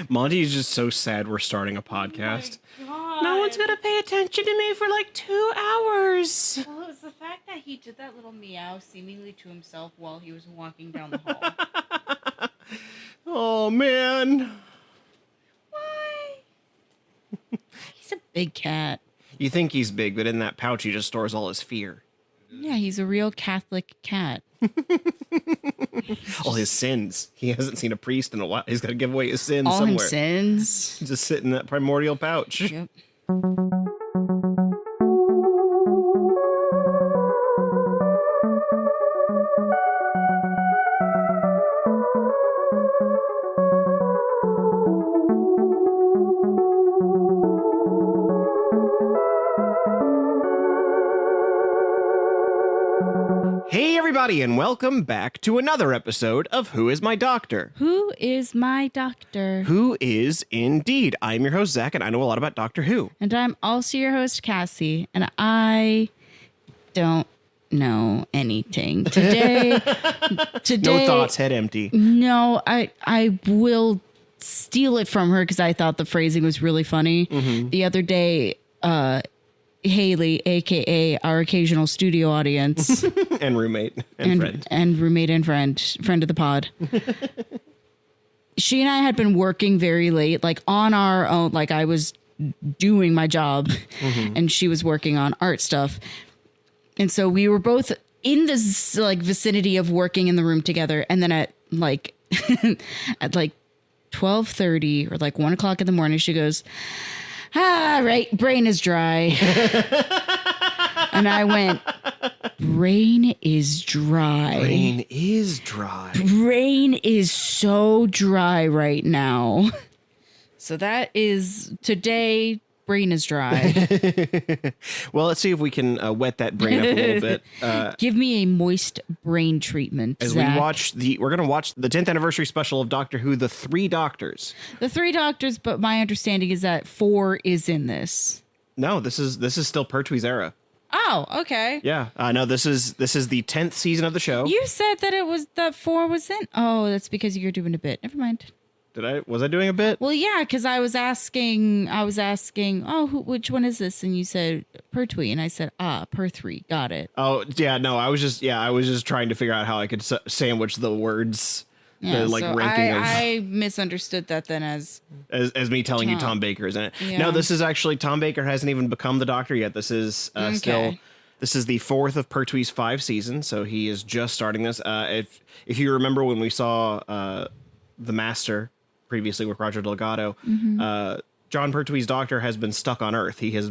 Monty's just so sad we're starting a podcast. Oh my God. No one's gonna pay attention to me for like 2 hours. Well, it was the fact that he did that little meow seemingly to himself while he was walking down the hall. Oh, man. Why? He's a big cat. You think he's big, but in that pouch he just stores all his fear. Yeah, he's a real Catholic cat. All his sins. He hasn't seen a priest in a while. He's got to give away his sins All somewhere. his sins. Just sit in that primordial pouch. Yep. Hey, everybody, and welcome back to another episode of Who is My Doctor? Who is my doctor? Who is indeed. I'm your host, Zach, and I know a lot about Doctor Who. And I'm also your host, Cassie, and I don't know anything. Today, No thoughts, head empty. No, I will steal it from her because I thought the phrasing was really funny. Mm-hmm. The other day, Haley, aka our occasional studio audience, And roommate and friend. and roommate and friend of the pod. She and I had been working very late, like on our own. Like I was doing my job, and she was working on art stuff, and so we were both in this like vicinity of working in the room together. And then at like at like 12:30 or like 1 o'clock in the morning, she goes, right, brain is dry. And I went, brain is dry. Brain is dry. Brain is so dry right now. So that is today. Brain is dry. Well, let's see if we can wet that brain up a little bit. Give me a moist brain treatment. As Zach. we watch we're going to watch the 10th anniversary special of Doctor Who, The Three Doctors. The Three Doctors, but my understanding is that 4 is in this. No, this is still Pertwee's era. Oh, okay. Yeah. No, this is the 10th season of the show. You said that 4 was in. Oh, that's because you're doing a bit. Never mind. Was I doing a bit? Well, yeah, because I was asking, oh, which one is this? And you said Pertwee, and I said, Per3, got it. Oh, yeah, no, I was just trying to figure out how I could sandwich the words, Yeah, the like so ranking I misunderstood that then as as me telling you Tom Baker is in it. Yeah. No, this is actually Tom Baker hasn't even become the Doctor yet. This is still. This is the 4th of Pertwee's 5 seasons, so he is just starting this. If you remember when we saw The Master previously with Roger Delgado, John Pertwee's Doctor has been stuck on Earth. He has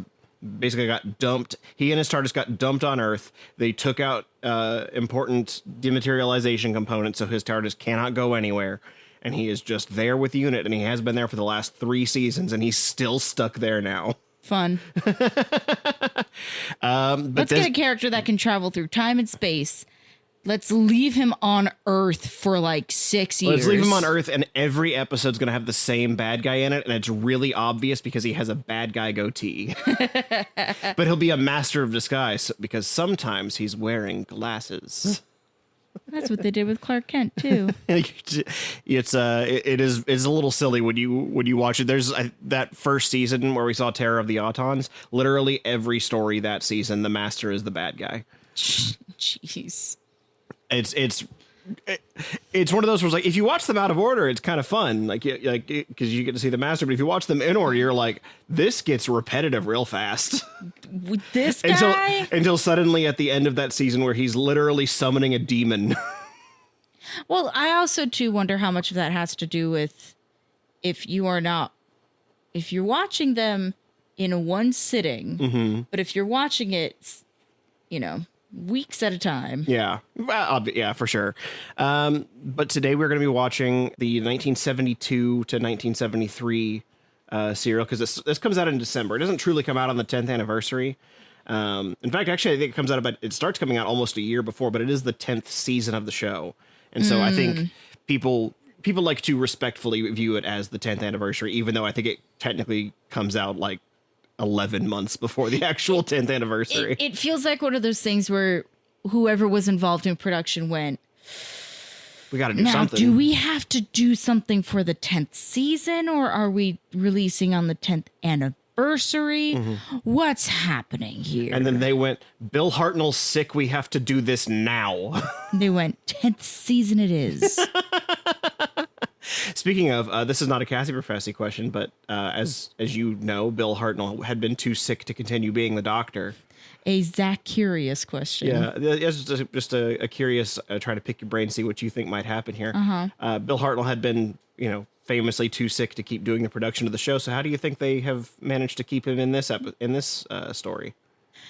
basically got dumped. He and his TARDIS got dumped on Earth. They took out important dematerialization components, so his TARDIS cannot go anywhere. And he is just there with the unit, and he has been there for the last 3 seasons, and he's still stuck there now. fun. Let's get a character that can travel through time and space. Let's leave him on Earth for like 6 years. Let's leave him on Earth, and every episode's going to have the same bad guy in it, and it's really obvious because he has a bad guy goatee. But he'll be a master of disguise because sometimes he's wearing glasses. That's what they did with Clark Kent too. It's a little silly when you watch it. There's that first season where we saw Terror of the Autons. Literally every story that season, the Master is the bad guy. Jeez. It's one of those where it's like, if you watch them out of order, it's kind of fun, like because you get to see the Master. But if you watch them in order, you're like, this gets repetitive real fast. With this guy? Until suddenly at the end of that season where he's literally summoning a demon. Well, I also too wonder how much of that has to do with if you're watching them in one sitting, but if you're watching it, weeks at a time. Yeah. Well, yeah, for sure. But today we're going to be watching the 1972 to 1973 serial, because this comes out in December. It doesn't truly come out on the 10th anniversary. In fact, actually, I think it starts coming out almost a year before, but it is the 10th season of the show. And so I think people like to respectfully view it as the 10th anniversary, even though I think it technically comes out like 11 months before the actual 10th anniversary. It feels like one of those things where whoever was involved in production went, We got to do now, something. do we have to do something for the 10th season, or are we releasing on the 10th anniversary? What's happening here? And then they went, Bill Hartnell's sick. We have to do this now. They went, 10th season it is. Speaking of, this is not a Cassie Professy question, but as you know, Bill Hartnell had been too sick to continue being the Doctor. A Zach curious question. Yeah, it's just a curious, trying to pick your brain, see what you think might happen here. Bill Hartnell had been, famously too sick to keep doing the production of the show. So how do you think they have managed to keep him in this story?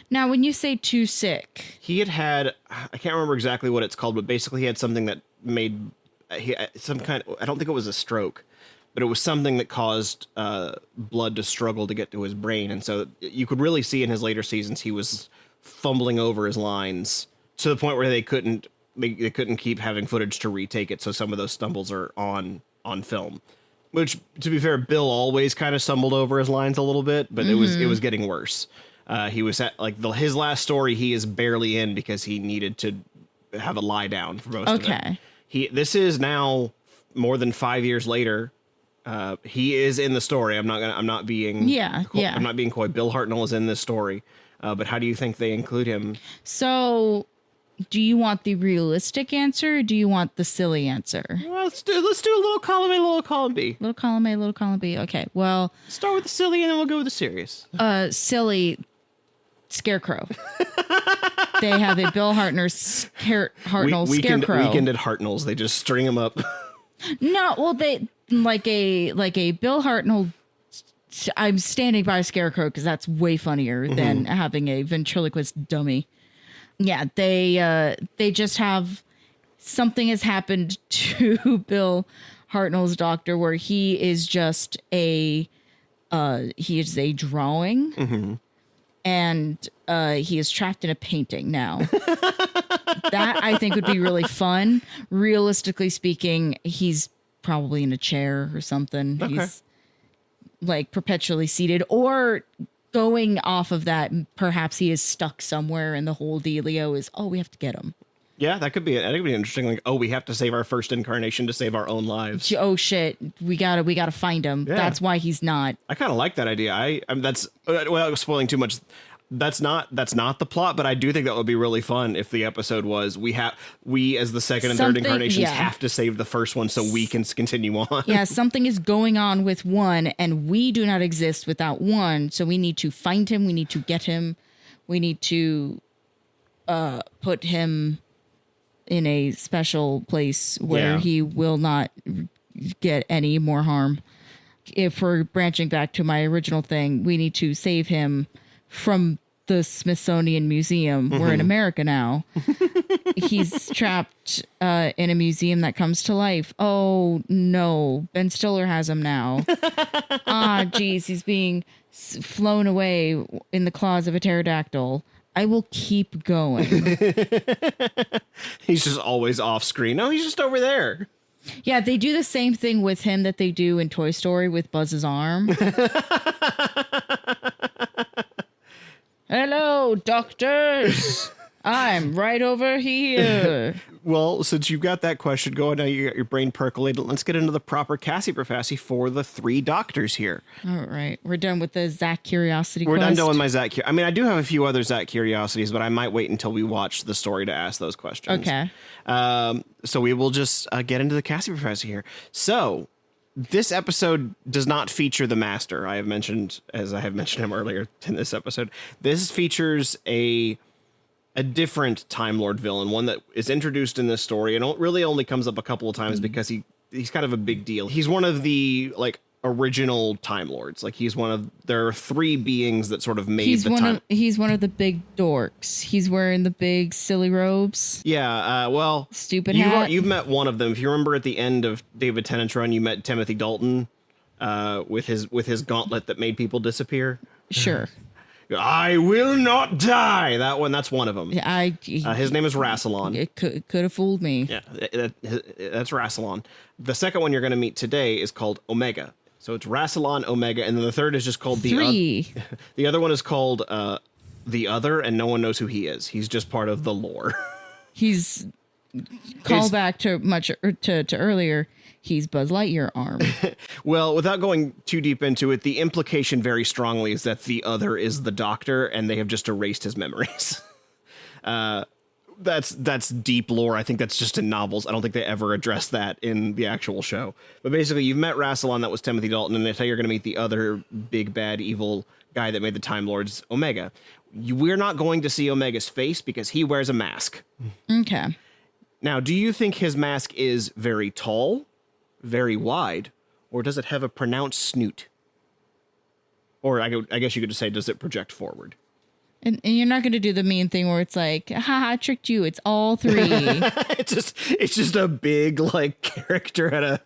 Now, when you say too sick, He had, I can't remember exactly what it's called, but basically he had something that made some kind. I don't think it was a stroke, but it was something that caused blood to struggle to get to his brain. And so you could really see in his later seasons, he was fumbling over his lines to the point where they couldn't keep having footage to retake it. So some of those stumbles are on film, which, to be fair, Bill always kind of stumbled over his lines a little bit, but it was getting worse. He was at his last story. He is barely in because he needed to have a lie down for most of it. This is now more than 5 years later. He is in the story. I'm not being I'm not being coy. Bill Hartnell is in this story. But how do you think they include him? So do you want the realistic answer, or do you want the silly answer? Well, let's do a little column A, little column B. Little column A, little column B. Okay. Well, start with the silly and then we'll go with the serious. Silly Scarecrow. They have a Bill Hartnell Scarecrow. Weekend at Hartnell's. They just string him up. No, well, they like a Bill Hartnell. I'm standing by a Scarecrow because that's way funnier than having a ventriloquist dummy. Yeah, they just have something has happened to Bill Hartnell's Doctor where he is just he is a drawing. And he is trapped in a painting now. That, I think, would be really fun. Realistically speaking, he's probably in a chair or something. Okay. He's like perpetually seated. Or going off of that, perhaps he is stuck somewhere and the whole dealio is, we have to get him. Yeah, that could be interesting. Like, we have to save our first incarnation to save our own lives. Oh shit, we gotta find him. Yeah. That's why he's not. I kind of like that idea. That's without spoiling too much. That's not the plot, but I do think that would be really fun if the episode was we as the second and third incarnations have to save the first one so we can continue on. Yeah, something is going on with one, and we do not exist without one. So we need to find him. We need to get him. We need to put him in a special place where he will not get any more harm. If we're branching back to my original thing, we need to save him from the Smithsonian Museum. We're in America now. He's trapped in a museum that comes to life. Oh no, Ben Stiller has him now. Geez, he's being flown away in the claws of a pterodactyl. I will keep going. He's just always off screen. No, he's just over there. Yeah, they do the same thing with him that they do in Toy Story with Buzz's arm. Hello, doctors. I'm right over here. Well, since you've got that question going, now you got your brain percolated, let's get into the proper Cassie Professy for the three doctors here. All right. We're done with the Zach Curiosity We're done with my Zach. I mean, I do have a few other Zach Curiosities, but I might wait until we watch the story to ask those questions. Okay. So we will just get into the Cassie Professy here. So this episode does not feature the Master. I have mentioned him earlier in this episode. This features a different Time Lord villain, one that is introduced in this story and really only comes up a couple of times because he's kind of a big deal. He's one of the original Time Lords. There are three beings that sort of made he's one of the big dorks. He's wearing the big silly robes. Yeah, stupid hat. You've met one of them. If you remember at the end of David Tennant's run, you met Timothy Dalton with his gauntlet that made people disappear. Sure. I will not die. That's one of them. His name is Rassilon. It could have fooled me. Yeah, that's Rassilon. The second one you're going to meet today is called Omega. So it's Rassilon, Omega, and then the third is just called the the other one is called the Other, and no one knows who he is. He's just part of the lore. He's call back to to earlier. He's Buzz Lightyear arm. Well, without going too deep into it, the implication very strongly is that the other is the Doctor, and they have just erased his memories. That's deep lore. I think that's just in novels. I don't think they ever addressed that in the actual show. But basically, you've met Rassilon, that was Timothy Dalton, and they tell you you're going to meet the other big, bad, evil guy that made the Time Lords, Omega. We're not going to see Omega's face because he wears a mask. Okay. Now, do you think his mask is very tall, very wide, or does it have a pronounced snoot? Or I guess you could just say, does it project forward? And you're not going to do the mean thing where it's like, haha, I tricked you. It's all three. it's just a big like character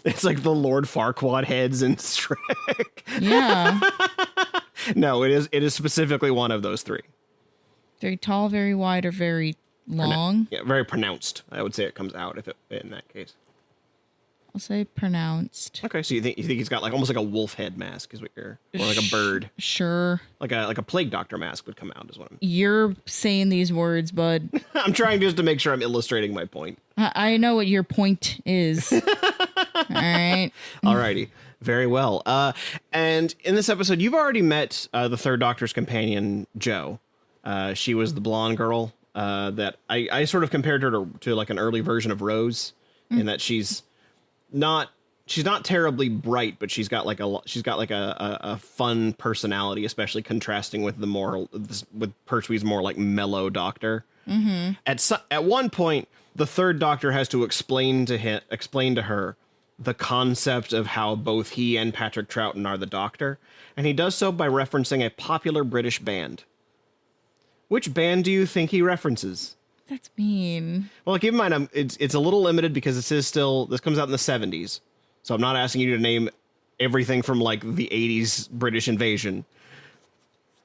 it's like the Lord Farquaad heads in Shrek. Yeah. No, it is specifically one of those three. Very tall, very wide, or very long. Yeah, very pronounced. I would say it comes out in that case. I'll say pronounced. Okay, so you think he's got like almost like a wolf head mask is what or like a bird. Sure. Like a plague doctor mask would come out is what I'm. You're saying these words, bud. I'm trying just to make sure I'm illustrating my point. I know what your point is. All right. Alrighty. Very well. And in this episode, you've already met the Third Doctor's companion, Jo. She was the blonde girl that I sort of compared her to like an early version of Rose, in that she's not terribly bright, but she's got like a fun personality, especially contrasting with with Pertwee's more like mellow Doctor. Mm-hmm. At one point, the Third Doctor has to explain to her the concept of how both he and Patrick Troughton are the Doctor, and he does so by referencing a popular British band. Which band do you think he references? That's mean. Well, keep in mind, it's a little limited because this comes out in the 70s. So I'm not asking you to name everything from like the 80s British invasion.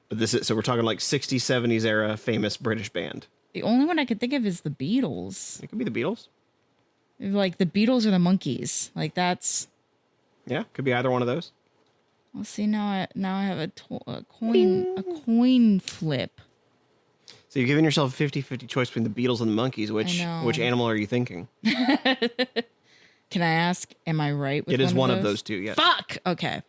But so we're talking like 60s, 70s era famous British band. The only one I could think of is the Beatles. It could be the Beatles. Like the Beatles or the Monkees. Like that's. Yeah, could be either one of those. Well, see, now I have a coin flip. So you're giving yourself a 50-50 choice between the Beatles and the Monkees. Which animal are you thinking? Can I ask, am I right with it is one of of those two, yes. Fuck! Okay.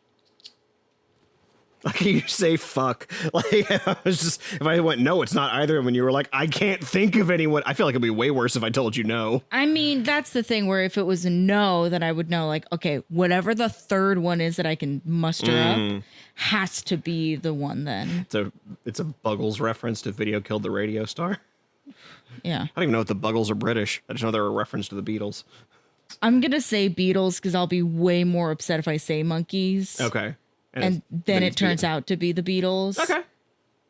Like you say fuck. Like I was just, if I went, no, it's not either, when you were like, I can't think of anyone. I feel like it'd be way worse if I told you no. I mean, that's the thing where if it was a no, then I would know, like, okay, whatever the third one is that I can muster up has to be the one then. It's a Buggles reference to Video Killed the Radio Star. Yeah. I don't even know if the Buggles are British. I just know they're a reference to the Beatles. I'm going to say Beatles because I'll be way more upset if I say Monkees. Okay. And then it turns out to be the Beatles. Okay.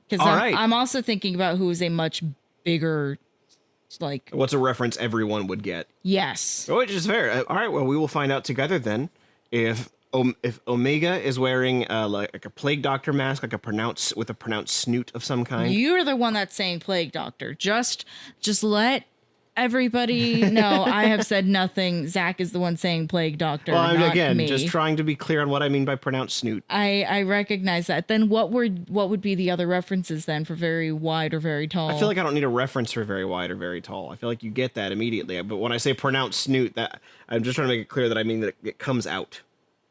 Because I'm also thinking about who is a much bigger, like... What's a reference everyone would get? Yes. Which is fair. All right, well, we will find out together then if Omega is wearing like a plague doctor mask, like a pronounced snoot of some kind. You're the one that's saying plague doctor. Just let everybody know I have said nothing. Zach is the one saying plague doctor. Well, not again, me. just trying to be clear on what I mean by pronounced snoot. I recognize that. Then what would be the other references then for very wide or very tall? I feel like I don't need a reference for very wide or very tall. I feel like you get that immediately. But when I say pronounced snoot, that I'm just trying to make it clear that I mean that it comes out.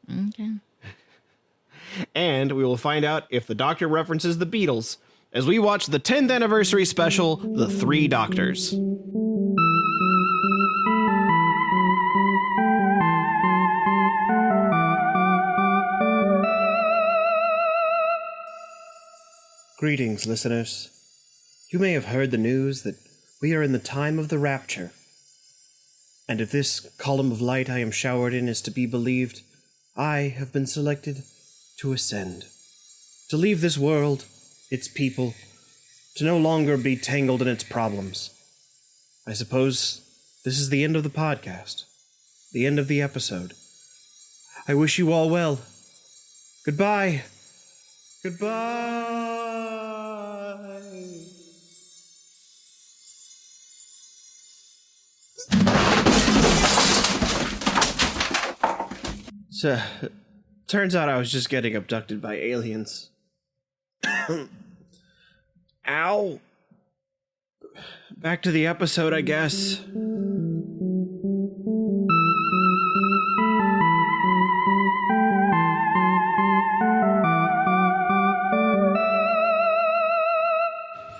Okay. And we will find out if the Doctor references the Beatles as we watch the 10th anniversary special, The Three Doctors. Greetings, listeners. You may have heard the news that we are in the time of the rapture. And if this column of light I am showered in is to be believed, I have been selected to ascend, to leave this world, its people, to no longer be tangled in its problems. I suppose this is the end of the podcast, the end of the episode. I wish you all well. Goodbye. Goodbye. So, turns out I was just getting abducted by aliens. Ow. back to the episode, I guess.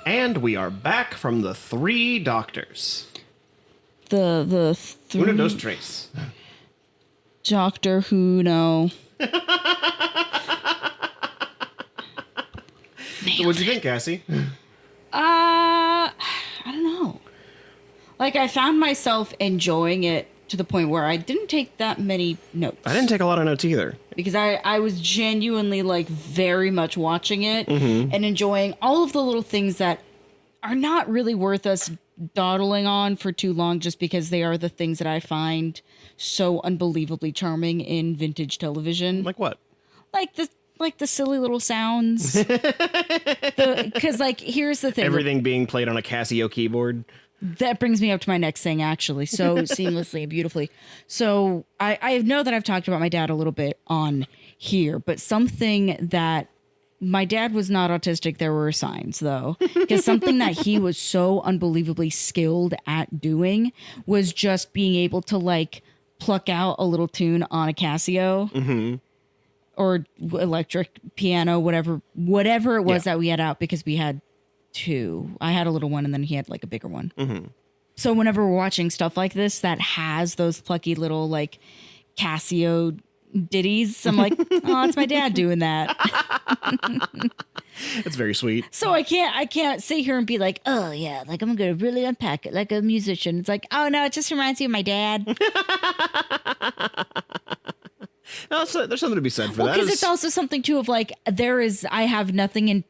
And we are back from the 3 doctors. The Uno, dos, tres. Doctor Who, no. What'd you think, Cassie? I don't know. Like, I found myself enjoying it to the point where I didn't take that many notes. I didn't take a lot of notes either. Because I was genuinely, like, very much watching it and enjoying all of the little things that are not really worth us dawdling on for too long, just because they are the things that I find so unbelievably charming in vintage television. Like what? Like the silly little sounds. Because, like, here's the thing. Everything being played on a Casio keyboard. That brings me up to my next thing, actually, so seamlessly and beautifully. So I know that I've talked about my dad a little bit on here, but something that my dad was not autistic. There were signs, though, because something that he was so unbelievably skilled at doing was just being able to, like, pluck out a little tune on a Casio or electric piano, whatever it was that we had out, because we had 2. I had a little one and then he had, like, a bigger one. So whenever we're watching stuff like this that has those plucky little, like, Casio ditties, I'm like, oh, it's my dad doing that. That's very sweet. So I can't sit here and be like, oh yeah, like, I'm gonna really unpack it like a musician. It's like, oh no, it just reminds you of my dad. No, there's something to be said for that. Because it's also something too of, like, I have nothing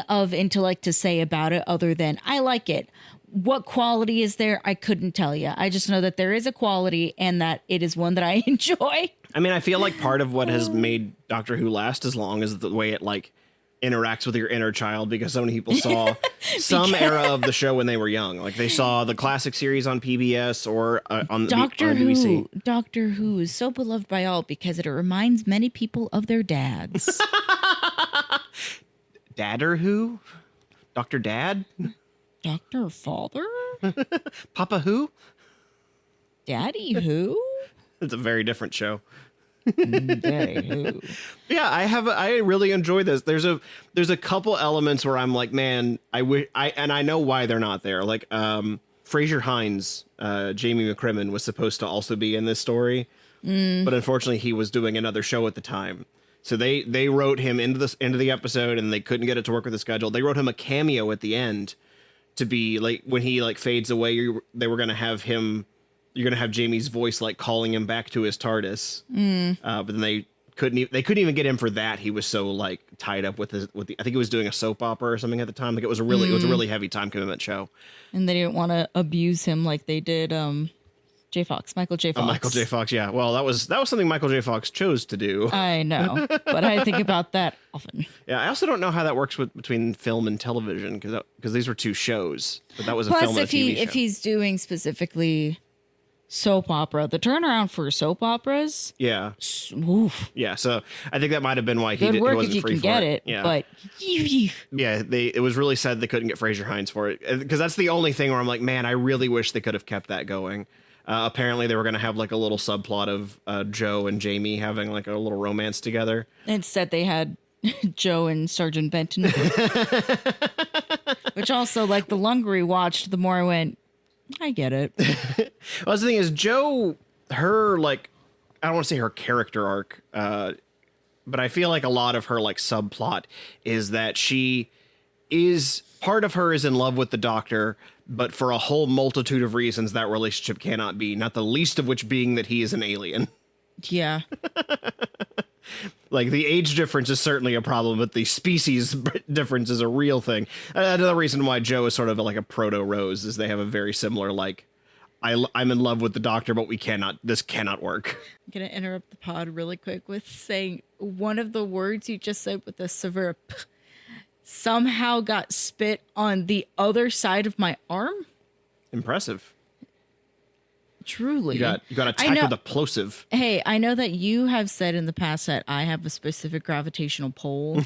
of intellect to say about it other than I like it. What quality is there? I couldn't tell you. I just know that there is a quality and that it is one that I enjoy. I mean, I feel like part of what has made Doctor Who last as long is the way it, like, interacts with your inner child, because so many people saw some era of the show when they were young. Like, they saw the classic series on PBS or on BBC. Doctor Who is so beloved by all because it reminds many people of their dads. Dadder Who? Dr. Dad? Dr. Father? Papa Who? Daddy Who? It's a very different show. Daddy Who? Yeah, I really enjoy this. There's a couple elements where I'm like, man, I know why they're not there. Like, Fraser Hines, Jamie McCrimmon was supposed to also be in this story, but unfortunately he was doing another show at the time. So they wrote him into the episode, and they couldn't get it to work with the schedule. They wrote him a cameo at the end to be like, when he, like, fades away, they were going to have him, you're going to have Jamie's voice, like, calling him back to his TARDIS. But then they couldn't even get him for that. He was so, like, tied up with the I think he was doing a soap opera or something at the time. Like, it was a really heavy time commitment show. And they didn't want to abuse him like they did Michael J. Fox. Michael J. Fox, yeah. Well, that was something Michael J. Fox chose to do. I know, but I think about that often. Yeah, I also don't know how that works between film and television, because these were 2 shows, but that was a film and a TV show. If he's doing specifically soap opera, the turnaround for soap operas. Yeah. Oof. Yeah, so I think that might have been why he wasn't free for it. Good work if you can get it, yeah. But yeah, it was really sad they couldn't get Fraser Hines for it, because that's the only thing where I'm like, man, I really wish they could have kept that going. Apparently they were going to have, like, a little subplot of Joe and Jamie having, like, a little romance together. Instead they had Joe and Sergeant Benton. Which also, like, the longer we watched, the more I went, I get it. Well, the thing is, Joe, her, like, I don't want to say her character arc, but I feel like a lot of her, like, subplot is that part of her is in love with the Doctor, but for a whole multitude of reasons that relationship cannot be, not the least of which being that he is an alien. Yeah. Like, the age difference is certainly a problem, but the species difference is a real thing. Another reason why Joe is sort of like a proto-Rose is they have a very similar, like, I'm in love with the Doctor, but this cannot work. I'm going to interrupt the pod really quick with saying one of the words you just said with the severe p somehow got spit on the other side of my arm. Impressive. Truly. You got attacked with a plosive. Hey, I know that you have said in the past that I have a specific gravitational pull.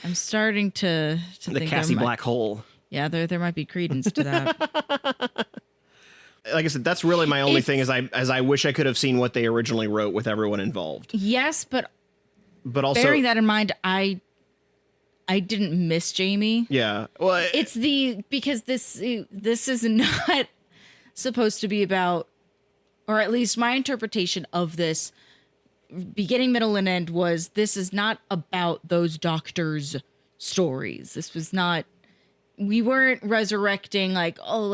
I'm starting to The think Cassie black hole. Yeah, there might be credence to that. Like I said, that's really my only thing is I wish I could have seen what they originally wrote with everyone involved. Yes, but also bearing that in mind, I didn't miss Jamie. Yeah. Well, It's because this is not supposed to be about, or at least my interpretation of this beginning, middle, and end was this is not about those doctors' stories. This was not, we weren't resurrecting like, oh,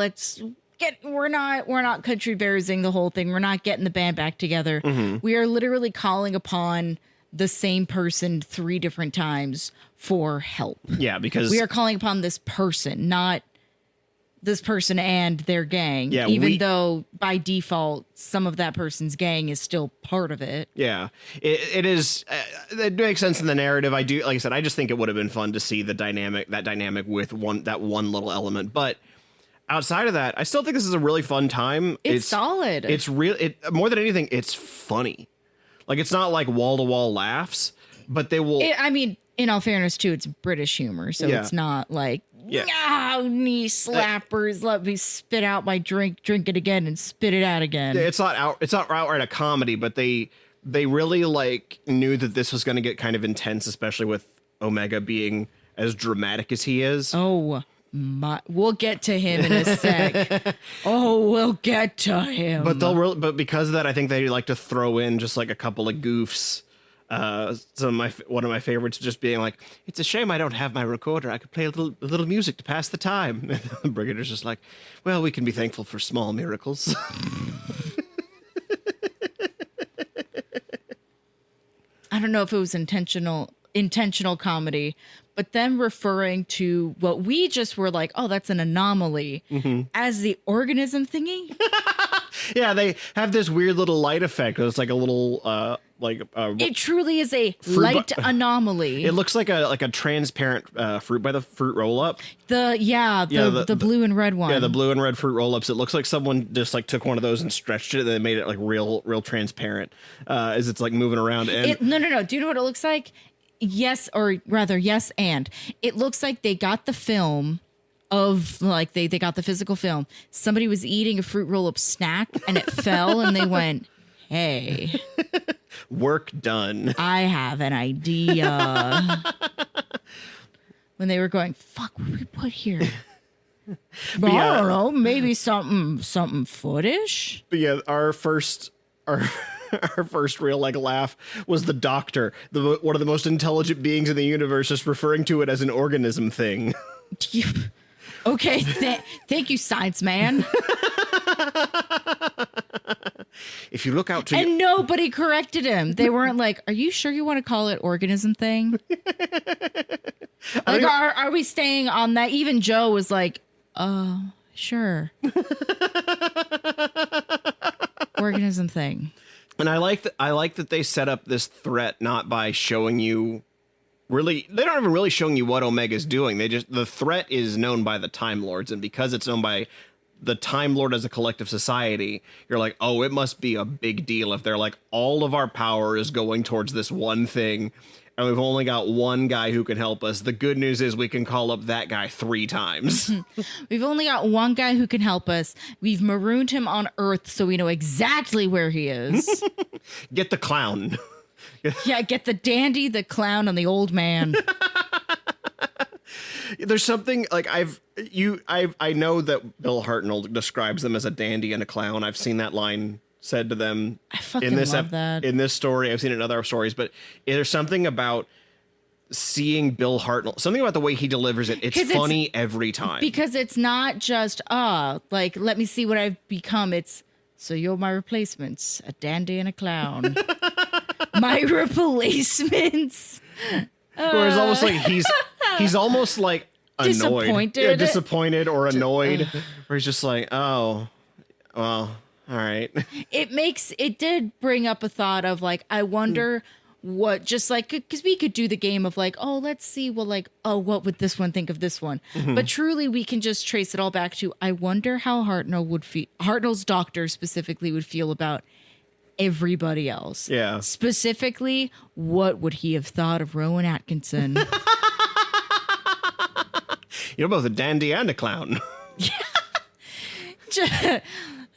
we're not country bearsing the whole thing. We're not getting the band back together. Mm-hmm. We are literally calling upon the same person 3 different times for help. Yeah, because we are calling upon this person, not this person and their gang. Yeah, even though by default some of that person's gang is still part of it. Yeah, it is. It makes sense in the narrative. I do, like I said, I just think it would have been fun to see that dynamic with that one little element. But outside of that, I still think this is a really fun time. It's solid. It's real. More than anything, it's funny. Like, it's not like wall-to-wall laughs, but they will... I mean, in all fairness, too, it's British humor, so it's not like, knee slappers, let me spit out my drink it again, and spit it out again. It's not outright a comedy, but they really, like, knew that this was going to get kind of intense, especially with Omega being as dramatic as he is. Oh, we'll get to him in a sec. We'll get to him. But because of that, I think they like to throw in just like a couple of goofs. One of my favorites just being like, "It's a shame I don't have my recorder. I could play a little music to pass the time." And the Brigadier's just like, "Well, we can be thankful for small miracles." I don't know if it was intentional comedy, but then referring to what we just were like, oh, that's an anomaly, as the organism thingy. Yeah, they have this weird little light effect. It's like a little it truly is a light anomaly. It looks like a transparent fruit by the fruit roll up. The blue and red one. Yeah, the blue and red fruit roll ups. It looks like someone just like took one of those and stretched it and then made it like real transparent as it's like moving around. And no. Do you know what it looks like? Yes, or rather, yes, and it looks like they got the film of like they got the physical film. Somebody was eating a fruit roll up snack and it fell, and they went, "Hey, work done. I have an idea." When they were going, "Fuck, what did we put here?" I don't know, maybe something footish. But yeah, our first real like laugh was the doctor, one of the most intelligent beings in the universe, just referring to it as an organism thing. Okay, thank you, science man. If you look out to and nobody corrected him. They weren't like, "Are you sure you want to call it organism thing?" Like, are we staying on that? Even Joe was like, "Oh, sure." Organism thing. And I like that they set up this threat not by showing you really, they don't even really showing you what Omega's doing. The threat is known by the Time Lords, and because it's known by the Time Lord as a collective society, you're like, oh, it must be a big deal if they're like, all of our power is going towards this one thing, and we've only got one guy who can help us. The good news is we can call up that guy 3 times. We've only got one guy who can help us. We've marooned him on Earth so we know exactly where he is. Get the clown. Yeah, get the dandy, the clown, and the old man. There's something like I know that Bill Hartnell describes them as a dandy and a clown. I've seen that line said to them love that. In this story. I've seen it in other stories, but there's something about seeing Bill Hartnell, something about the way he delivers it. It's funny every time. Because it's not just, like, let me see what I've become. It's, so you're my replacements, a dandy and a clown. My replacements. Where it's almost like he's almost like annoyed. Disappointed or annoyed. Where he's just like, oh, well, all right. It did bring up a thought of like, I wonder what, just like, because we could do the game of like, oh, let's see, well, like, oh, what would this one think of this one? Mm-hmm. But truly, we can just trace it all back to, I wonder how Hartnell's doctor specifically would feel about everybody else. Yeah. Specifically, what would he have thought of Rowan Atkinson? You're both a dandy and a clown.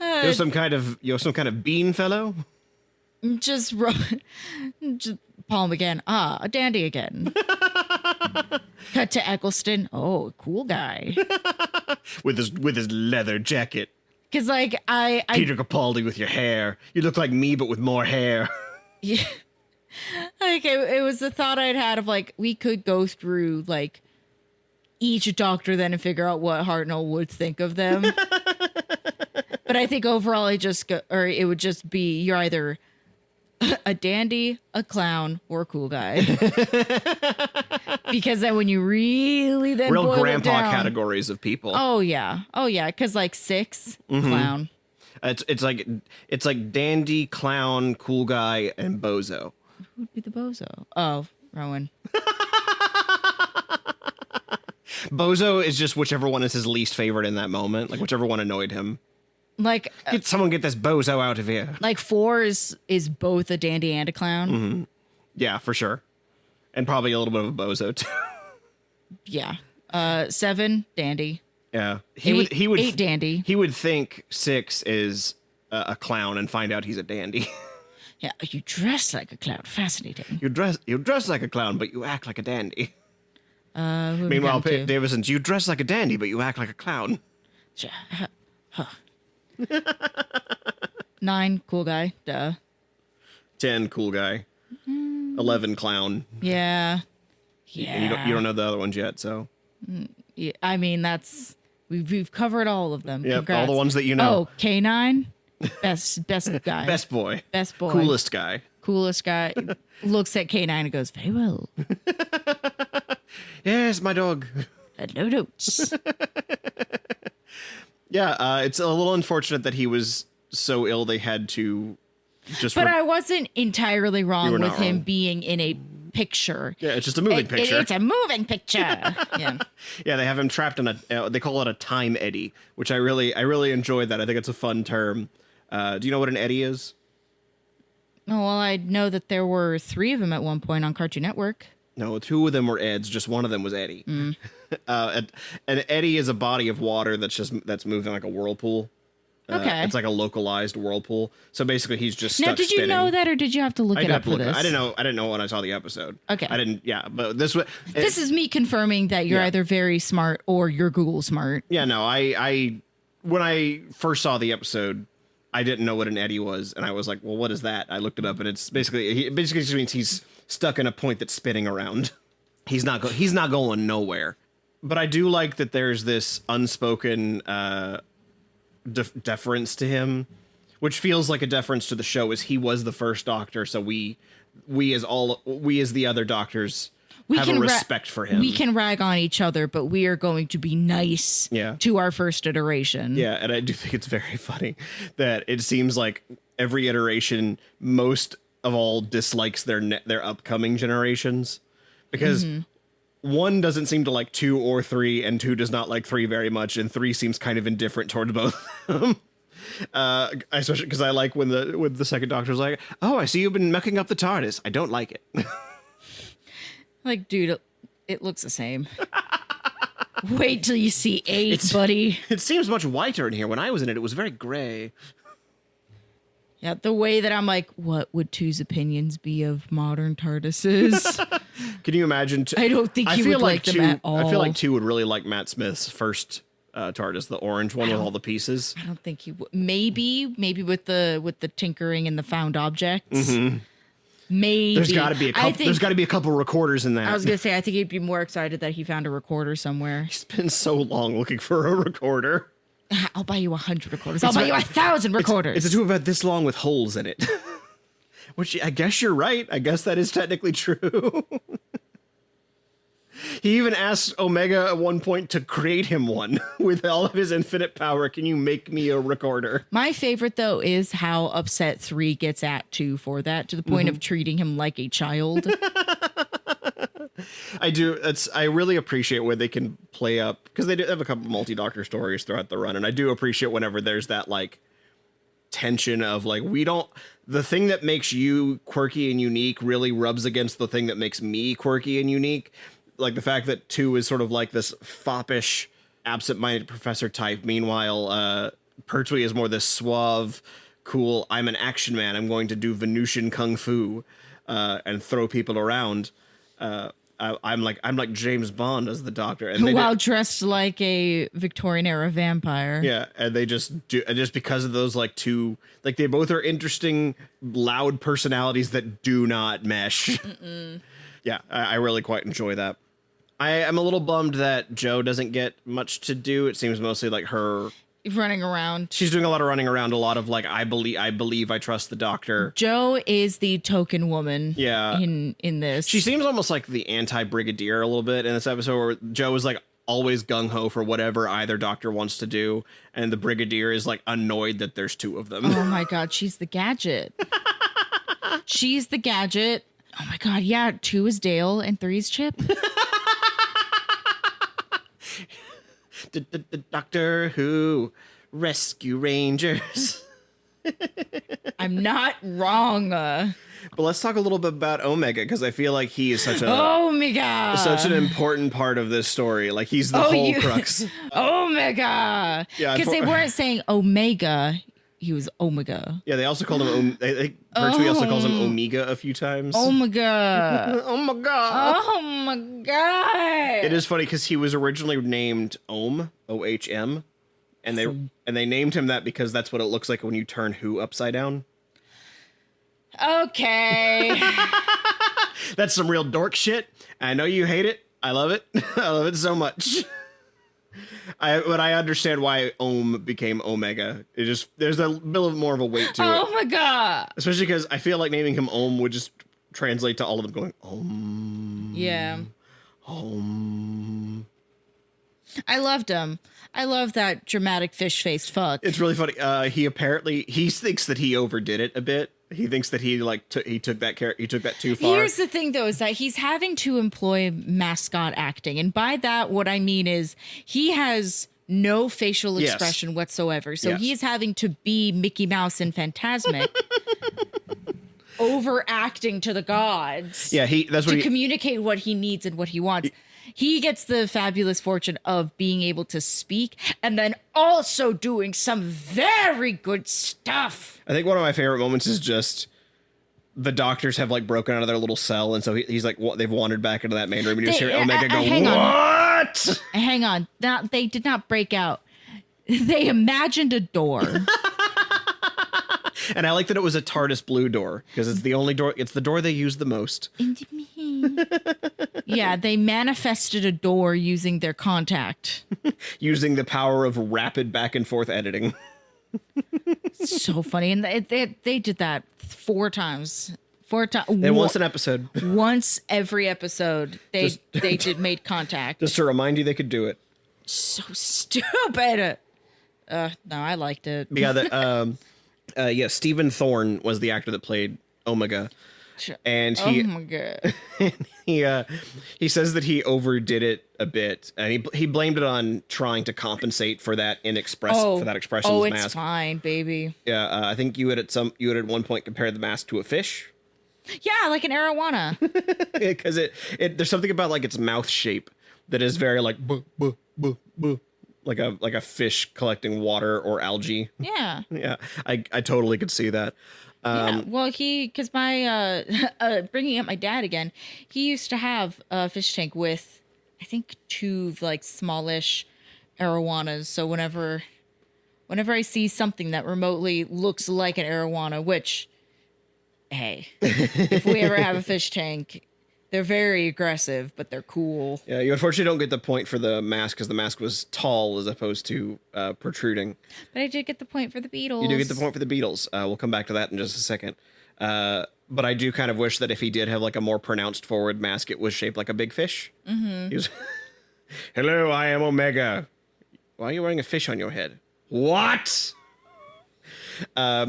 You're some kind of bean fellow. Just palm again. Ah, a dandy again. Cut to Eccleston. Oh, cool guy. with his leather jacket. Because like I Peter Capaldi with your hair. You look like me, but with more hair. Yeah. Like it was the thought I'd had of like we could go through like each doctor then and figure out what Hartnell would think of them. But I think overall it would just be you're either a dandy, a clown, or a cool guy. Because then when you really then real boil grandpa it down, categories of people. Oh yeah. Because like 6 clown. It's like dandy, clown, cool guy, and bozo. Who'd be the bozo? Oh, Rowan. Bozo is just whichever one is his least favorite in that moment, like whichever one annoyed him. Like Someone get this bozo out of here. like 4 is both a dandy and a clown. Mm-hmm. Yeah, for sure, and probably a little bit of a bozo too. Yeah. 7 dandy. Yeah, 8 dandy. He would think 6 is a clown and find out he's a dandy. Yeah, you dress like a clown. Fascinating. You dress like a clown, but you act like a dandy. Who Meanwhile, we down to? Davison's, you dress like a dandy, but you act like a clown. Huh. 9 cool guy. Duh. 10 cool guy. 11 clown. Yeah. Yeah. And you don't know the other ones yet, so. Yeah, I mean, we've covered all of them. Yep, Congrats. all the ones that you know. Oh, K9, best guy, Best boy. coolest guy. Looks at K9 and goes, very well. Yes, my dog. No notes. Yeah, it's a little unfortunate that he was so ill they had to just. But I wasn't entirely wrong were with not him wrong. being in a picture. Yeah, it's just a moving picture. It's a moving picture. Yeah. Yeah, they have him trapped in they call it a time eddy, which I really enjoyed that. I think it's a fun term. Do you know what an eddy is? Oh, well, I know that there were 3 of them at one point on Cartoon Network. No, 2 of them were Eds. Just one of them was Eddie. An eddy is a body of water that's moving like a whirlpool. Okay. It's like a localized whirlpool. So basically, he's just stuck Now, did you spinning. know that, or did you have to look it up for this? I didn't know when I saw the episode. Okay. I didn't. Yeah, but this was. This is me confirming that you're Yeah. either very smart or you're Google smart. Yeah, no, I when I first saw the episode, I didn't know what an eddy was, and I was like, well, what is that? I looked it up, and it basically just means he's stuck in a point that's spinning around. He's not going nowhere. But I do like that there's this unspoken deference to him, which feels like a deference to the show, as he was the first Doctor, so we as the other Doctors have a respect for him. We can rag on each other, but we are going to be nice to our first iteration. Yeah, and I do think it's very funny that it seems like every iteration, most of all, dislikes their upcoming generations, because 1 doesn't seem to like 2 or 3, and 2 does not like 3 very much, and 3 seems kind of indifferent towards both of them. Especially because I like when the second Doctor's like, oh, I see you've been mucking up the TARDIS. I don't like it. Like, dude, it looks the same. Wait till you see 8, buddy. It seems much whiter in here. When I was in it, it was very gray. Yeah, the way that I'm like, what would 2's opinions be of modern TARDISes? Can you imagine? I don't think he would like them at all. I feel like 2 would really like Matt Smith's first TARDIS, the orange one with all the pieces. I don't think he would. Maybe with the tinkering and the found objects. Mm-hmm. Maybe There's got to be a couple. There's got to be a couple recorders in that. I was gonna say, I think he'd be more excited that he found a recorder somewhere. He's been so long looking for a recorder. I'll buy you 100 recorders. I'll buy you 1,000 recorders. It's a tube about this long with holes in it. Which I guess you're right. I guess that is technically true. He even asked Omega at one point to create him one with all of his infinite power. Can you make me a recorder? My favorite, though, is how upset 3 gets at 2 for that, to the point of treating him like a child. I do. I really appreciate where they can play up, because they do have a couple multi-Doctor stories throughout the run, and I do appreciate whenever there's that like tension of like, the thing that makes you quirky and unique really rubs against the thing that makes me quirky and unique. like the fact that 2 is sort of like this foppish, absent-minded professor type. Meanwhile, Pertwee is more this suave, cool, I'm an action man, I'm going to do Venusian kung fu and throw people around. I'm like James Bond as the Doctor, and while dressed like a Victorian era vampire. Yeah, and they just do, and just because of those like 2, like they both are interesting, loud personalities that do not mesh. Yeah, I really quite enjoy that. I am a little bummed that Jo doesn't get much to do. It seems mostly like her running around. She's doing a lot of running around, a lot of like, I believe, I trust the Doctor. Jo is the token woman. Yeah. In this, she seems almost like the anti-Brigadier a little bit in this episode, where Jo is like always gung-ho for whatever either Doctor wants to do, and the Brigadier is like annoyed that there's 2 of them. Oh my God, she's the gadget. She's the gadget. Oh my God, yeah, 2 is Dale and 3 is Chip. The Doctor Who Rescue Rangers. I'm not wrong. But let's talk a little bit about Omega, because I feel like he is such an important part of this story. Like he's the whole crux. Omega. Yeah, because they weren't saying Omega. He was Omega. Yeah, they also called him. Pertwee also calls him Omega a few times. Omega. Oh my god. Oh my god. It is funny because he was originally named Ohm, O-H-M, and they named him that because that's what it looks like when you turn Who upside down. Okay. That's some real dork shit. I know you hate it. I love it. I love it so much. But I understand why Ohm became Omega. It just, there's a bit more of a weight to it. Oh my god. Especially because I feel like naming him Ohm would just translate to all of them going Ohm. Yeah. Ohm. I loved him. I love that dramatic fish-faced fuck. It's really funny. He thinks that he overdid it a bit. He thinks that he took that too far. Here's the thing, though, is that he's having to employ mascot acting, and by that, what I mean is he has no facial expression whatsoever. So he is having to be Mickey Mouse and Fantasmic, overacting to the gods. Yeah, that's what to communicate what he needs and what he wants. He gets the fabulous fortune of being able to speak and then also doing some very good stuff. I think one of my favorite moments is just the doctors have like broken out of their little cell, and so he's like, they've wandered back into that main room, and you just hear Omega go, "What?" Hang on, they did not break out. They imagined a door. And I like that it was a TARDIS blue door, because it's the only door. It's the door they use the most. Yeah, they manifested a door using their contact. Using the power of rapid back and forth editing. So funny. And they did that 4 times. 4 times. And once an episode. Once every episode, they made contact. Just to remind you they could do it. So stupid. No, I liked it. Yeah, Stephen Thorne was the actor that played Omega. And he says that he overdid it a bit, and he blamed it on trying to compensate for that for that expression. Oh, mask. It's fine, baby. Yeah, I think you had at one point compared the mask to a fish. Yeah, like an arowana. Because there's something about like its mouth shape that is very like buh, buh, buh, buh, like a fish collecting water or algae. Yeah. Yeah, I totally could see that. Yeah, well, because my bringing up my dad again, he used to have a fish tank with, I think, 2 like smallish arowanas. So whenever I see something that remotely looks like an arowana, which, hey, if we ever have a fish tank, they're very aggressive, but they're cool. Yeah, you unfortunately don't get the point for the mask because the mask was tall as opposed to protruding. But I did get the point for the beetles. You do get the point for the beetles. We'll come back to that in just a second. But I do kind of wish that if he did have like a more pronounced forward mask, it was shaped like a big fish. Mm-hmm. He was, hello, I am Omega. Why are you wearing a fish on your head? What?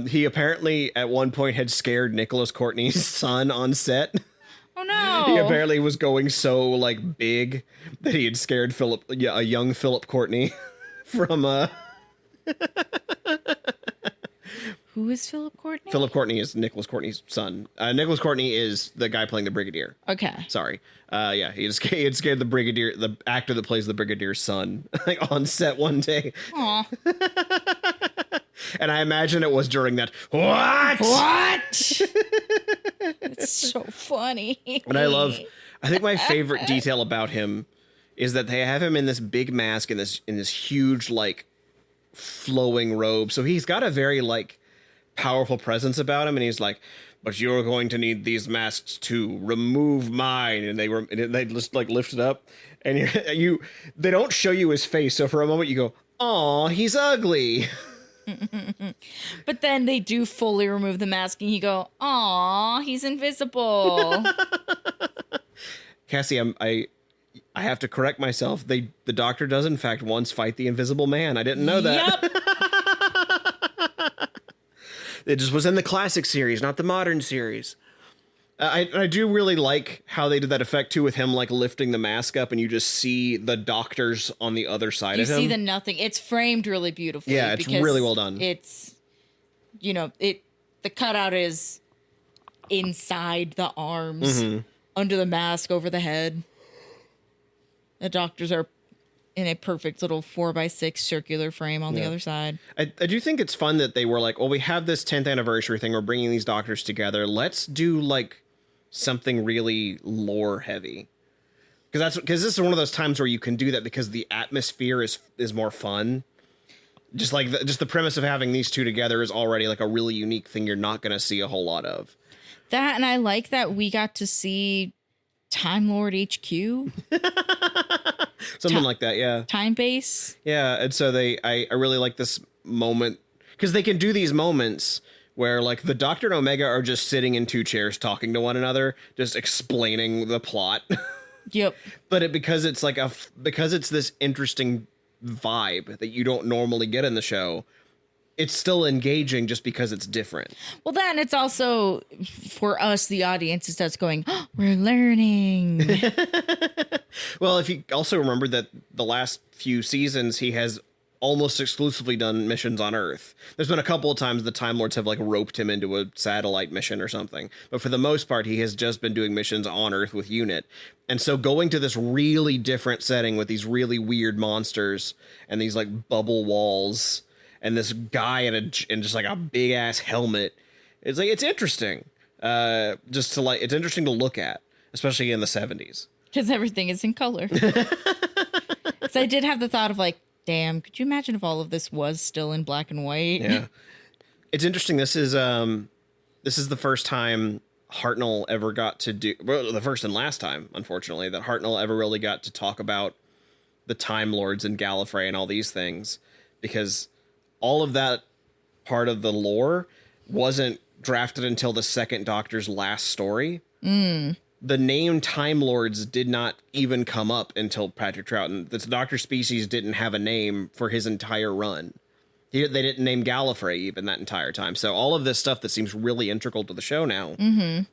He apparently at one point had scared Nicholas Courtney's son on set. Oh no! He apparently was going so like big that he had scared a young Philip Courtney from Who is Philip Courtney? Philip Courtney is Nicholas Courtney's son. Nicholas Courtney is the guy playing the Brigadier. Okay. Sorry. Yeah, he had scared the Brigadier, the actor that plays the Brigadier's son, like on set one day. Aw. And I imagine it was during that. What? It's so funny. And I think my favorite detail about him is that they have him in this big mask in this huge like flowing robe. So he's got a very like powerful presence about him, and he's like, but you're going to need these masks to remove mine. And they just like lift it up, and they don't show you his face. So for a moment you go, "Aw, he's ugly." But then they do fully remove the mask, and you go, "Aw, he's invisible." Cassie, I have to correct myself. The Doctor does in fact once fight the Invisible Man. I didn't know that. Yep. It just was in the classic series, not the modern series. I do really like how they did that effect too, with him like lifting the mask up, and you just see the doctors on the other side of him. You see the nothing. It's framed really beautifully. Yeah, it's really well done. It's, the cutout is inside the arms, under the mask, over the head. The doctors are in a perfect little 4x6 circular frame on the other side. I do think it's fun that they were like, well, we have this 10th anniversary thing. We're bringing these doctors together. Let's do like something really lore heavy. Because this is one of those times where you can do that because the atmosphere is more fun. Just like the premise of having these two together is already like a really unique thing you're not going to see a whole lot of. That, and I like that we got to see Time Lord HQ. Something like that, yeah. Time base. Yeah, and so I really like this moment, because they can do these moments where like the Doctor and Omega are just sitting in two chairs talking to one another, just explaining the plot. Yep. But because it's this interesting vibe that you don't normally get in the show, it's still engaging just because it's different. Well, then it's also for us, the audience, is that's going, oh, we're learning. Well, if you also remember that the last few seasons, he has almost exclusively done missions on Earth. There's been a couple of times the Time Lords have like roped him into a satellite mission or something. But for the most part, he has just been doing missions on Earth with UNIT. And so going to this really different setting with these really weird monsters and these like bubble walls and this guy in just like a big ass helmet, it's like, it's interesting. It's interesting to look at, especially in the 70s. Because everything is in color. So I did have the thought of like, damn, could you imagine if all of this was still in black and white? Yeah. It's interesting. This is the first time Hartnell ever got to do, well, the first and last time, unfortunately, that Hartnell ever really got to talk about the Time Lords and Gallifrey and all these things, because all of that part of the lore wasn't drafted until the second Doctor's last story. The name Time Lords did not even come up until Patrick Troughton. The Doctor species didn't have a name for his entire run. They didn't name Gallifrey even that entire time. So all of this stuff that seems really integral to the show now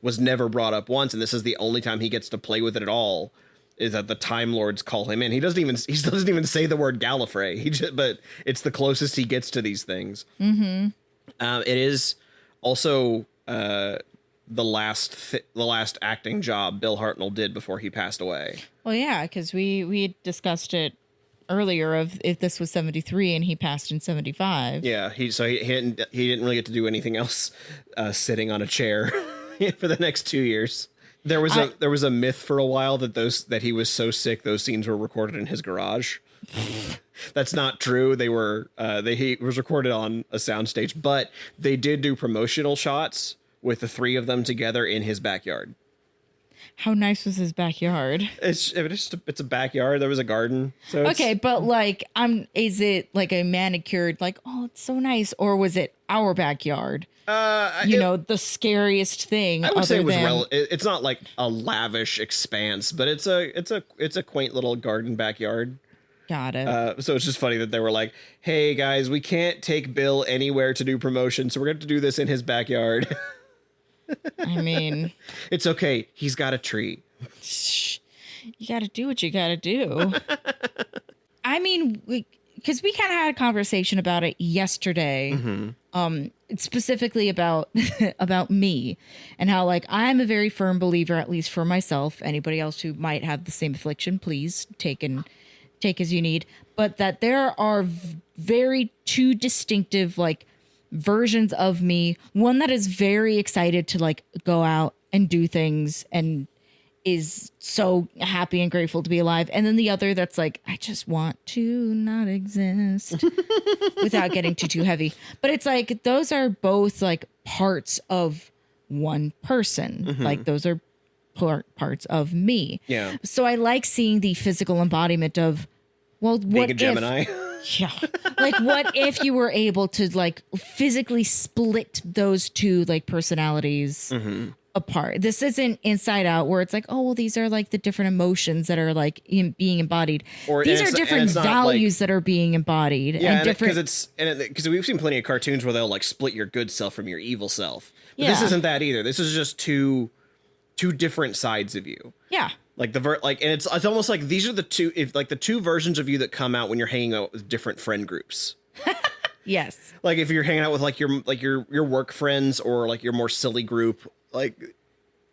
was never brought up once, and this is the only time he gets to play with it at all, is that the Time Lords call him in. He doesn't even say the word Gallifrey. But it's the closest he gets to these things. It is also the last acting job Bill Hartnell did before he passed away. Well, yeah, because we had discussed it earlier of if this was 73 and he passed in 75. Yeah, he didn't really get to do anything else sitting on a chair for the next 2 years. There was a myth for a while that he was so sick those scenes were recorded in his garage. That's not true. He was recorded on a soundstage, but they did do promotional shots with the three of them together in his backyard. How nice was his backyard? It's a backyard. There was a garden. So okay, but like, is it like a manicured, like, oh, it's so nice, or was it our backyard? The scariest thing. I would say it was it's not like a lavish expanse, but it's a quaint little garden backyard. Got it. So it's just funny that they were like, "Hey guys, we can't take Bill anywhere to do promotion, so we're going to do this in his backyard." I mean, it's okay. He's got a tree. You got to do what you got to do. I mean, because we kind of had a conversation about it yesterday It's specifically about about me and how like I'm a very firm believer, at least for myself. Anybody else who might have the same affliction, please take as you need. But that there are very two distinctive like versions of me. One that is very excited to like go out and do things and is so happy and grateful to be alive. And then the other that's like, I just want to not exist without getting too heavy. But it's like, those are both like parts of one person. Mm-hmm. Like those are parts of me. Yeah. So I like seeing the physical embodiment of, well, Being what a Gemini. yeah. Like what if you were able to like physically split those two like personalities apart? This isn't Inside Out where it's like, oh, well, these are like the different emotions that are like being embodied. Or these are different values that are being embodied. Yeah, and different because we've seen plenty of cartoons where they'll like split your good self from your evil self. But Yeah. this isn't that either. This is just two different sides of you. Yeah. Like and it's almost like these are the two versions of you that come out when you're hanging out with different friend groups. Yes. Like if you're hanging out with like your work friends or like your more silly group, like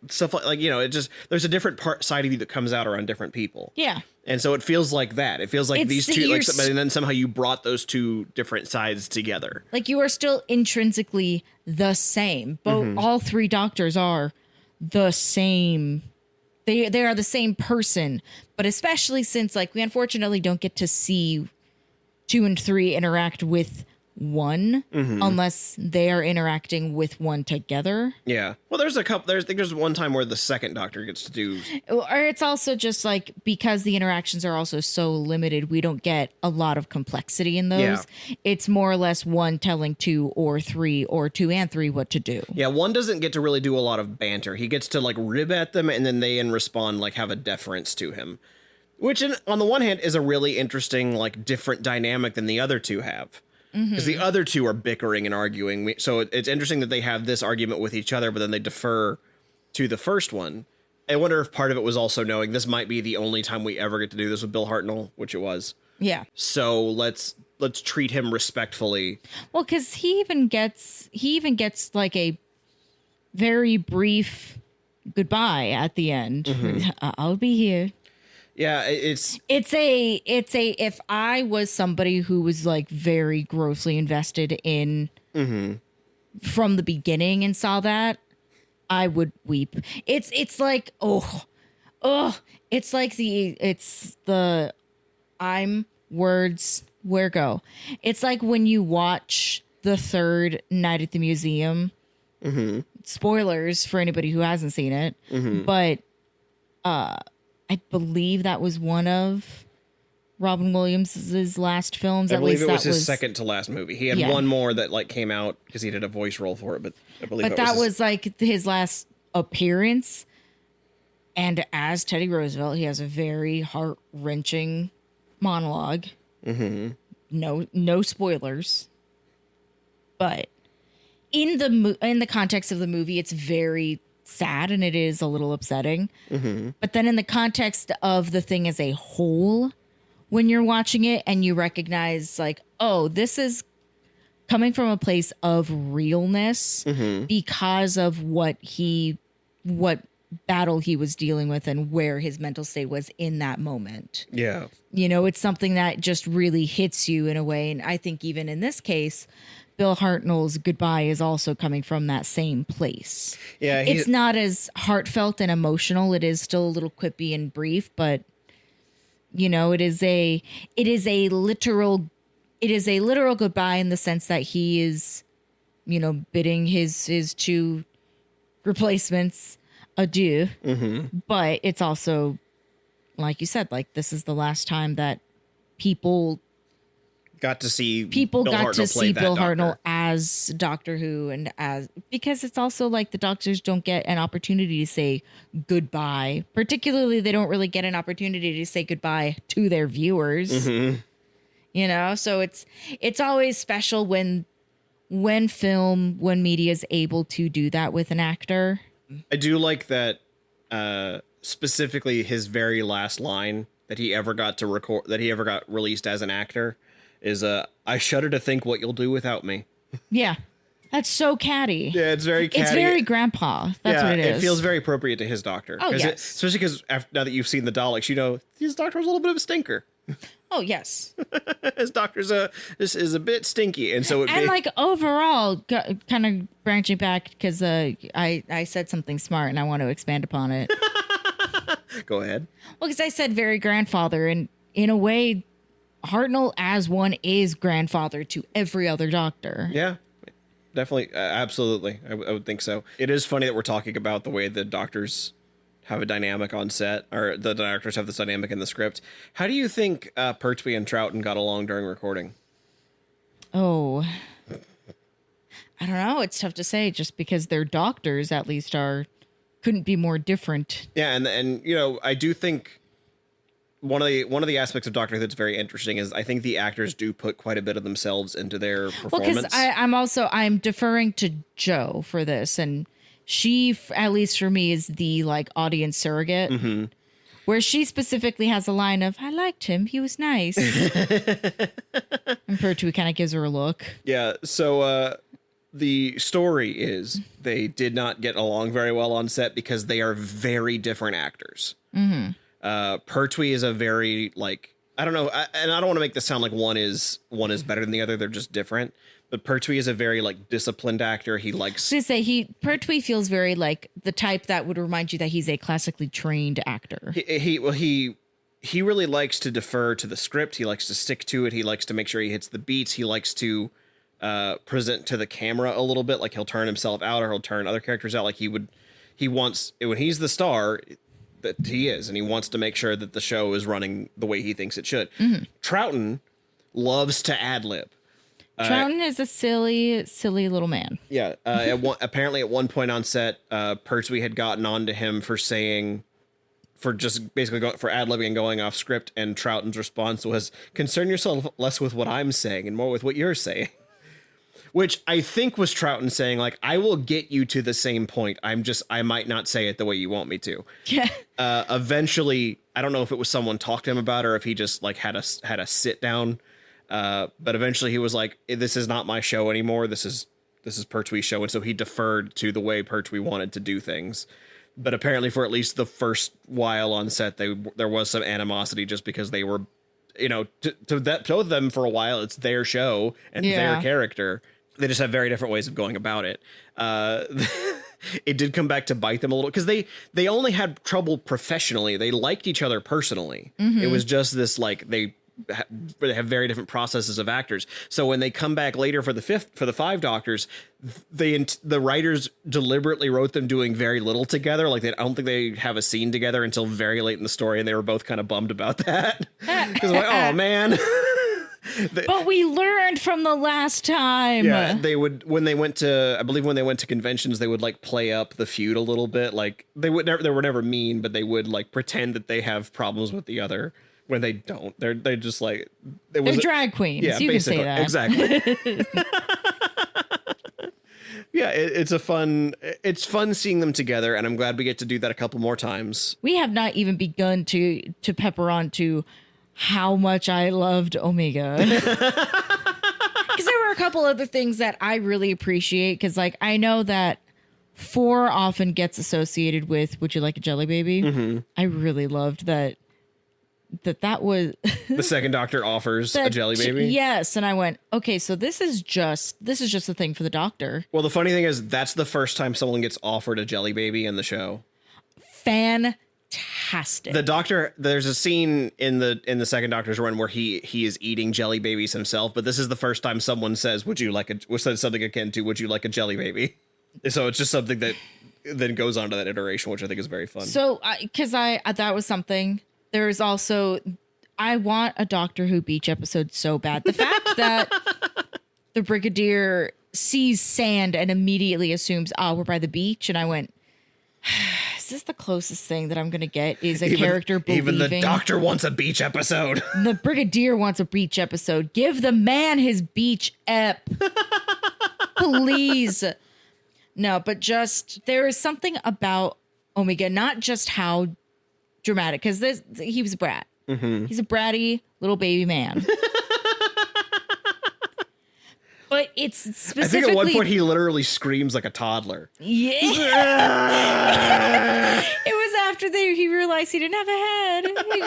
stuff like you know, it just there's a different side of you that comes out around different people. Yeah. And so it feels like that. It feels like It's these that two, you're and then somehow you brought those two different sides together. Like you are still intrinsically the same. Both all three doctors are the same. They are the same person, but especially since like we unfortunately don't get to see 2 and 3 interact with one unless they are interacting with one together. Yeah. Well, there's a couple. I think there's one time where the second doctor gets to do. Or it's also just like because the interactions are also so limited, we don't get a lot of complexity in those. Yeah. It's more or less one telling 2 or 3 or 2 and 3 what to do. Yeah, one doesn't get to really do a lot of banter. He gets to like rib at them, and then they in respond like have a deference to him, which on the one hand is a really interesting like different dynamic than the other two have. Because the other two are bickering and arguing. So it's interesting that they have this argument with each other, but then they defer to the first one. I wonder if part of it was also knowing this might be the only time we ever get to do this with Bill Hartnell, which it was. Yeah. So let's treat him respectfully. Well, because he even gets like a very brief goodbye at the end. I'll be here. Yeah, it's a if I was somebody who was like very grossly invested in from the beginning and saw that, I would weep. It's like it's like the I'm words where go. It's like when you watch the third Night at the Museum. Spoilers for anybody who hasn't seen it, but I believe that was one of Robin Williams' last films. I believe it was his second to last movie. He had one more that like came out because he did a voice role for it, but I believe that was like his last appearance. And as Teddy Roosevelt, he has a very heart-wrenching monologue. No spoilers, but in the context of the movie, it's very sad and it is a little upsetting. But then in the context of the thing as a whole, when you're watching it and you recognize like, oh, this is coming from a place of realness because of what battle he was dealing with and where his mental state was in that moment. Yeah. You know, it's something that just really hits you in a way. And I think even in this case, Bill Hartnell's goodbye is also coming from that same place. Yeah, it's not as heartfelt and emotional. It is still a little quippy and brief, but you know, it is a literal goodbye in the sense that he is, you know, bidding his 2 replacements adieu. But it's also, like you said, like this is the last time that people got to see Bill Hartnell as Doctor Who, and because it's also like the doctors don't get an opportunity to say goodbye. Particularly, they don't really get an opportunity to say goodbye to their viewers. You know, so it's always special when media is able to do that with an actor. I do like that specifically his very last line that he ever got to record, that he ever got released as an actor, is I shudder to think what you'll do without me. Yeah. That's so catty. Yeah, it's very catty. It's very grandpa. That's what it is. It feels very appropriate to his doctor. Oh, yes. Especially because now that you've seen the Daleks, you know, his doctor was a little bit of a stinker. Oh, yes. His doctor's this is a bit stinky. And so like overall, kind of branching back because I said something smart and I want to expand upon it. Go ahead. Well, because I said very grandfather, and in a way, Hartnell as one is grandfather to every other doctor. Yeah. Definitely. Absolutely. I would think so. It is funny that we're talking about the way the doctors have a dynamic on set, or the doctors have this dynamic in the script. How do you think Pertwee and Troughton got along during recording? Oh, I don't know. It's tough to say just because their doctors at least couldn't be more different. Yeah. And you know, I do think one of the aspects of Doctor Who that's very interesting is I think the actors do put quite a bit of themselves into their performance. Well, because I'm deferring to Jo for this, and she, at least for me, is the like audience surrogate, where she specifically has a line of "I liked him, he was nice," and Pertwee kind of gives her a look. Yeah. So the story is they did not get along very well on set because they are very different actors. Mm-hmm. Pertwee is a very like, I don't know. And I don't want to make this sound like one is better than the other. They're just different. But Pertwee is a very like disciplined actor. He likes to say Pertwee feels very like the type that would remind you that he's a classically trained actor. He really likes to defer to the script. He likes to stick to it. He likes to make sure he hits the beats. He likes to present to the camera a little bit. Like he'll turn himself out or he'll turn other characters out. Like he wants, when he's the star, that he is, and he wants to make sure that the show is running the way he thinks it should. Mm-hmm. Troughton loves to ad-lib. Troughton is a silly little man. Yeah. Apparently at one point on set, Pertwee had gotten on to him for just basically for ad-libbing and going off script, and Troughton's response was, "Concern yourself less with what I'm saying and more with what you're saying." Which I think was Troughton saying, like, I will get you to the same point. I might not say it the way you want me to. Yeah. Eventually, I don't know if it was someone talked to him about it or if he just like had a sit down. But eventually he was like, this is not my show anymore. This is Pertwee's show. And so he deferred to the way Pertwee wanted to do things. But apparently for at least the first while on set, there was some animosity just because they were, you know, to them for a while, it's their show and their character. They just have very different ways of going about it. It did come back to bite them a little because they only had trouble professionally. They liked each other personally. Mm-hmm. It was just this like they have very different processes of actors. So when they come back later for the five Doctors, the writers deliberately wrote them doing very little together. Like I don't think they have a scene together until very late in the story, and they were both kind of bummed about that because like, oh man. But we learned from the last time. Yeah, they would when they went to conventions, they would like play up the feud a little bit. Like they were never mean, but they would like pretend that they have problems with the other when they don't. They're just like they're drag queens. Yeah, you basically. Can say that exactly. Yeah, it's fun seeing them together, and I'm glad we get to do that a couple more times. We have not even begun to pepper on to how much I loved Omega. Because there were a couple other things that I really appreciate. Because like I know that 4 often gets associated with "Would you like a jelly baby?" Mm-hmm. I really loved that was the second Doctor offers a jelly baby. Yes, and I went, okay, so this is just a thing for the Doctor. Well, the funny thing is that's the first time someone gets offered a jelly baby in the show. Fantastic. The Doctor, there's a scene in the second Doctor's run where he is eating jelly babies himself, but this is the first time someone says, "Would you like says something akin to "Would you like a jelly baby?" So it's just something that then goes on to that iteration, which I think is very fun. So, because that was something. There's also, I want a Doctor Who beach episode so bad. The fact that the Brigadier sees sand and immediately assumes, we're by the beach, and I went, is this the closest thing that I'm going to get is a character believing? Even the Doctor wants a beach episode. The Brigadier wants a beach episode. Give the man his beach ep. Please. No, but just, there is something about Omega, not just how dramatic, because he was a brat. Mm-hmm. He's a bratty little baby man. But it's specifically... I think at one point he literally screams like a toddler. Yeah. It was after he realized he didn't have a head. He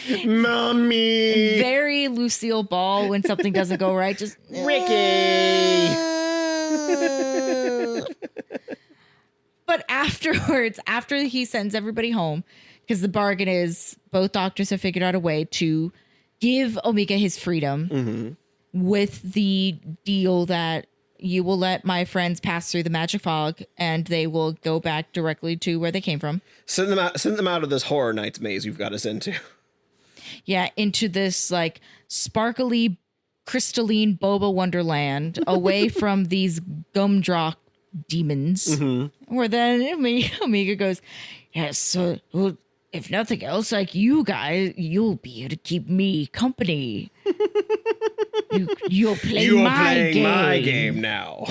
just... Mommy! Very Lucille Ball when something doesn't go right. Just... Ricky! But afterwards, after he sends everybody home, because the bargain is both doctors have figured out a way to give Omega his freedom with the deal that you will let my friends pass through the magic fog and they will go back directly to where they came from. Send them out of this Horror Nights maze you've got us into. Yeah, into this like sparkly, crystalline boba wonderland away from these gumdrop demons. Where then Omega goes, yes, so well, if nothing else, like you guys, you'll be here to keep me company. You'll play my game now.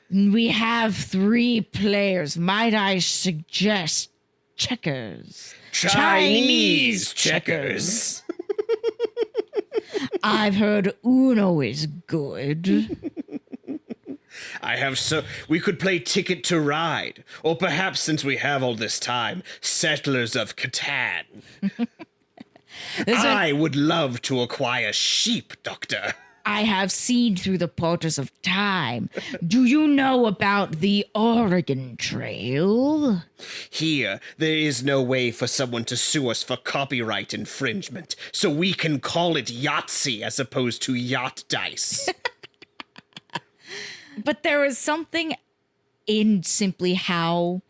We have 3 players. Might I suggest checkers? Chinese checkers. I've heard Uno is good. We could play Ticket to Ride, or perhaps, since we have all this time, Settlers of Catan. I would love to acquire sheep, Doctor. I have seen through the portals of time. Do you know about the Oregon Trail? Here, there is no way for someone to sue us for copyright infringement, so we can call it Yahtzee as opposed to Yacht Dice. But there was something in simply how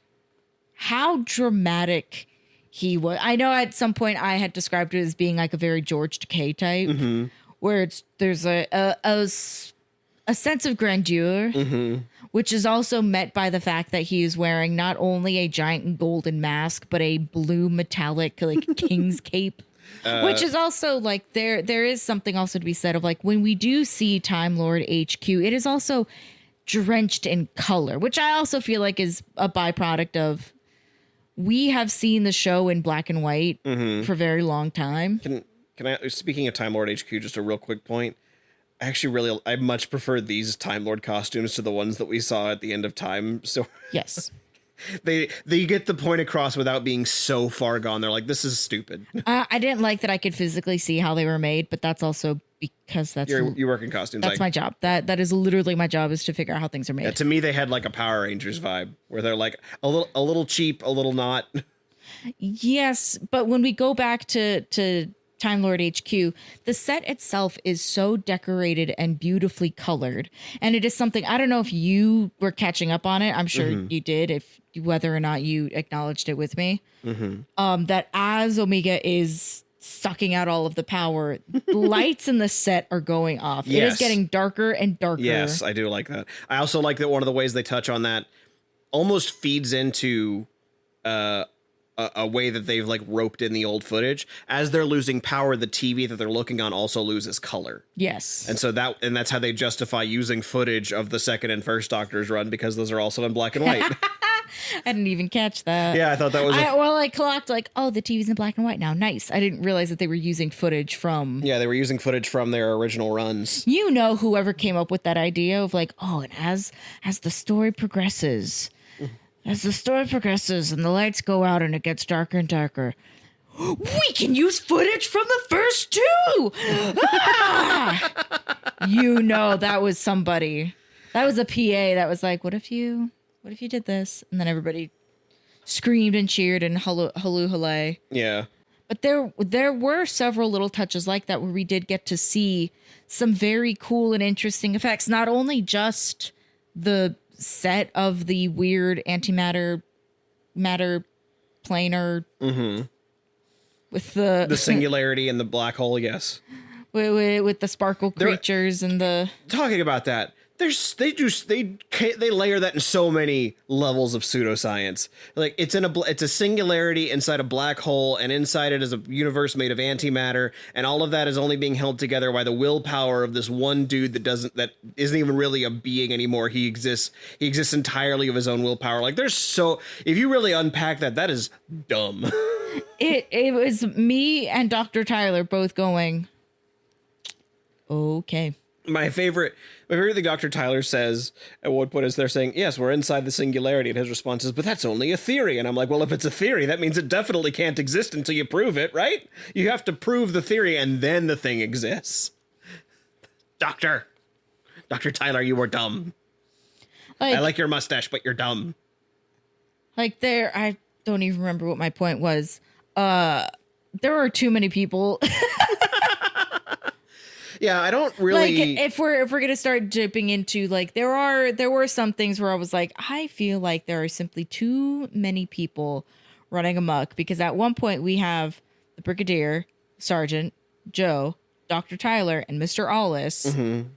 dramatic he was. I know at some point I had described it as being like a very George Takei type, where there's a sense of grandeur, which is also met by the fact that he is wearing not only a giant golden mask, but a blue metallic like king's cape. Which is also like there is something also to be said of like when we do see Time Lord HQ, it is also drenched in color, which I also feel like is a byproduct of we have seen the show in black and white for a very long time. Can I, speaking of Time Lord HQ, just a real quick point. I much prefer these Time Lord costumes to the ones that we saw at the end of time. So Yes. They get the point across without being so far gone. They're like, this is stupid. I didn't like that I could physically see how they were made, but that's also because you work in costumes. That's my job. That is literally my job, is to figure out how things are made. Yeah, to me, they had like a Power Rangers vibe where they're like a little cheap, a little not. Yes, but when we go back to Time Lord HQ, the set itself is so decorated and beautifully colored, and it is something I don't know if you were catching up on it. I'm sure you did, if whether or not you acknowledged it with me. That as Omega is sucking out all of the power, lights in the set are going off. Yes. It is getting darker and darker. Yes, I do like that. I also like that one of the ways they touch on that almost feeds into a way that they've like roped in the old footage. As they're losing power, the TV that they're looking on also loses color. Yes. And so that's how they justify using footage of the second and first Doctor's run, because those are also in black and white. I didn't even catch that. Yeah, I thought that was... I clocked like, oh, the TV's in black and white now. Nice. I didn't realize that they were using footage from... Yeah, they were using footage from their original runs. You know, whoever came up with that idea of like, oh, and as the story progresses... As the story progresses and the lights go out and it gets darker and darker, we can use footage from the first 2. You know, that was somebody. That was a PA that was like, what if you did this? And then everybody screamed and cheered and halloo. Yeah. But there were several little touches like that where we did get to see some very cool and interesting effects. Not only just the set of the weird antimatter matter planar with the singularity and the black hole. Yes, with the sparkle creatures and the talking about that. They layer that in so many levels of pseudoscience. Like it's a singularity inside a black hole, and inside it is a universe made of antimatter, and all of that is only being held together by the willpower of this one dude that isn't even really a being anymore. He exists entirely of his own willpower. Like if you really unpack that is dumb. It was me and Dr. Tyler both going, okay. My favorite thing Dr. Tyler says at one point is they're saying, yes, we're inside the singularity. And his response is, but that's only a theory. And I'm like, well, if it's a theory, that means it definitely can't exist until you prove it, right? You have to prove the theory and then the thing exists. Dr. Tyler, you were dumb. I like your mustache, but you're dumb. Like I don't even remember what my point was. There are too many people. Yeah, I don't really. Like if we're gonna start dipping into like there were some things where I was like, I feel like there are simply too many people running amok, because at one point we have the Brigadier, Sergeant, Joe, Dr. Tyler, and Mr. Allis. Mm-hmm.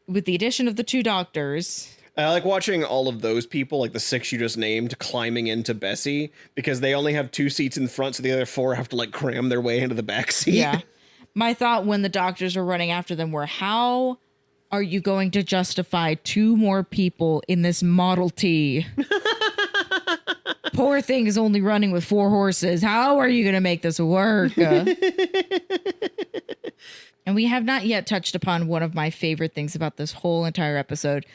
With the addition of the 2 doctors. I like watching all of those people, like the 6 you just named, climbing into Bessie, because they only have 2 seats in front, so the other 4 have to like cram their way into the back seat. Yeah. My thought when the doctors are running after them were, how are you going to justify 2 more people in this Model T? Poor thing is only running with 4 horses. How are you going to make this work? And we have not yet touched upon one of my favorite things about this whole entire episode.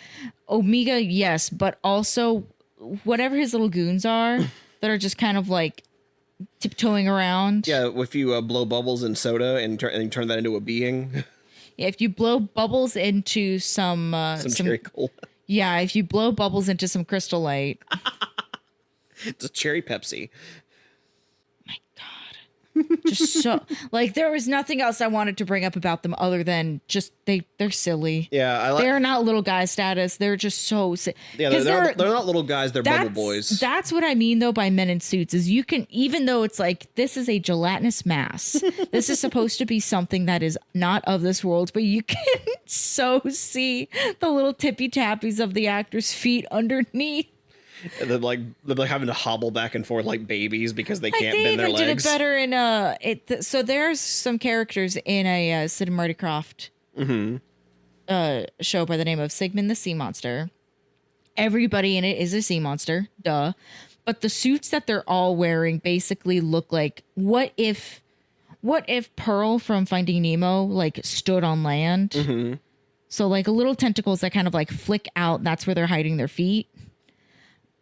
Omega, yes, but also whatever his little goons are that are just kind of like tiptoeing around. Yeah, if you blow bubbles in soda and turn that into a being. Yeah, if you blow bubbles into some cherry cola. Yeah, if you blow bubbles into some Crystal Light. It's a cherry Pepsi. My God. Just so like there was nothing else I wanted to bring up about them other than just they're silly. Yeah, they're not little guy status. They're just so silly. Yeah, they're not little guys, they're bubble boys. That's what I mean though by men in suits is you can, even though it's like this is a gelatinous mass. This is supposed to be something that is not of this world, but you can so see the little tippy tappies of the actors' feet underneath. And then they're having to hobble back and forth like babies because they can't bend their legs. They even did it better in so there's some characters in a Sid and Marty Krofft show by the name of Sigmund the Sea Monster. Everybody in it is a sea monster, duh. But the suits that they're all wearing basically look like what if Pearl from Finding Nemo like stood on land? Mm-hmm. So like little tentacles that kind of like flick out. That's where they're hiding their feet.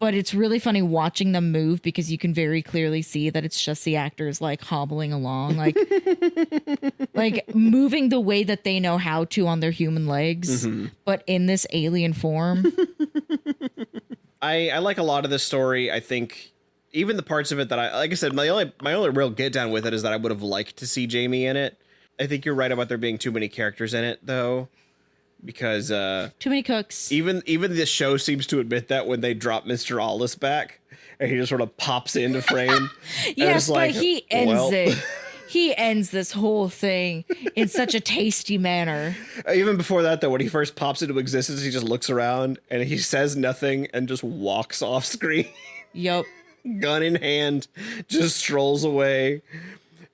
But it's really funny watching them move because you can very clearly see that it's just the actors like hobbling along, like like moving the way that they know how to on their human legs, but in this alien form. I like a lot of this story. I think even the parts of it that like I said, my only real get down with it is that I would have liked to see Jamie in it. I think you're right about there being too many characters in it though. Because too many cooks. Even this show seems to admit that when they drop Mr. Allis back and he just sort of pops into frame. Yes, but he ends it. He ends this whole thing in such a tasty manner. Even before that, though, when he first pops into existence, he just looks around and he says nothing and just walks off screen. Yup. Gun in hand, just strolls away.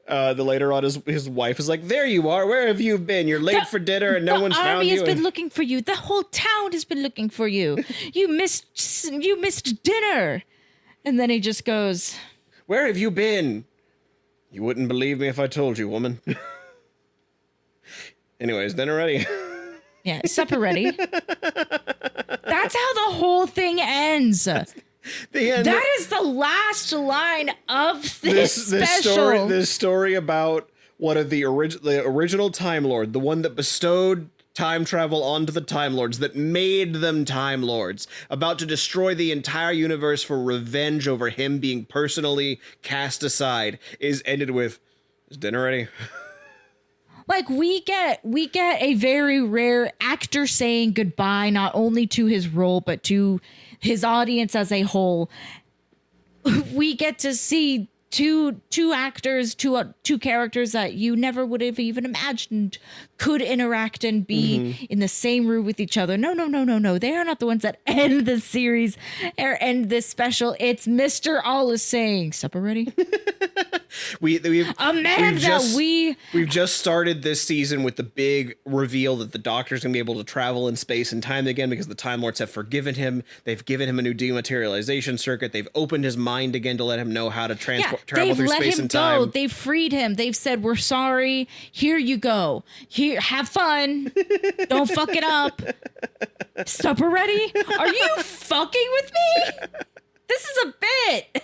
Later on, his wife is like, "There you are. Where have you been? You're late for dinner, and no one's found you." The army has been looking for you. The whole town has been looking for you. You missed dinner. And then he just goes, "Where have you been? You wouldn't believe me if I told you, woman." Anyways, dinner ready. Yeah, supper ready. That's how the whole thing ends. The end. That is the last line of this special. This story about one of the original Time Lord, the one that bestowed time travel onto the Time Lords, that made them Time Lords, about to destroy the entire universe for revenge over him being personally cast aside, is ended with, "Is dinner ready?" Like we get a very rare actor saying goodbye, not only to his role, but to his audience as a whole. We get to see two actors, two characters that you never would have even imagined could interact and be in the same room with each other. No. They are not the ones that end the series or end this special. It's Mr. Allis saying, "Supper ready?" We've that we've just started this season with the big reveal that the Doctor's gonna be able to travel in space and time again because the Time Lords have forgiven him. They've given him a new dematerialization circuit. They've opened his mind again to let him know how to travel through space and time. Go. They've freed him. They've said, "We're sorry. Here you go. Here, have fun. Don't fuck it up. Supper ready? Are you fucking with me? This is a bit."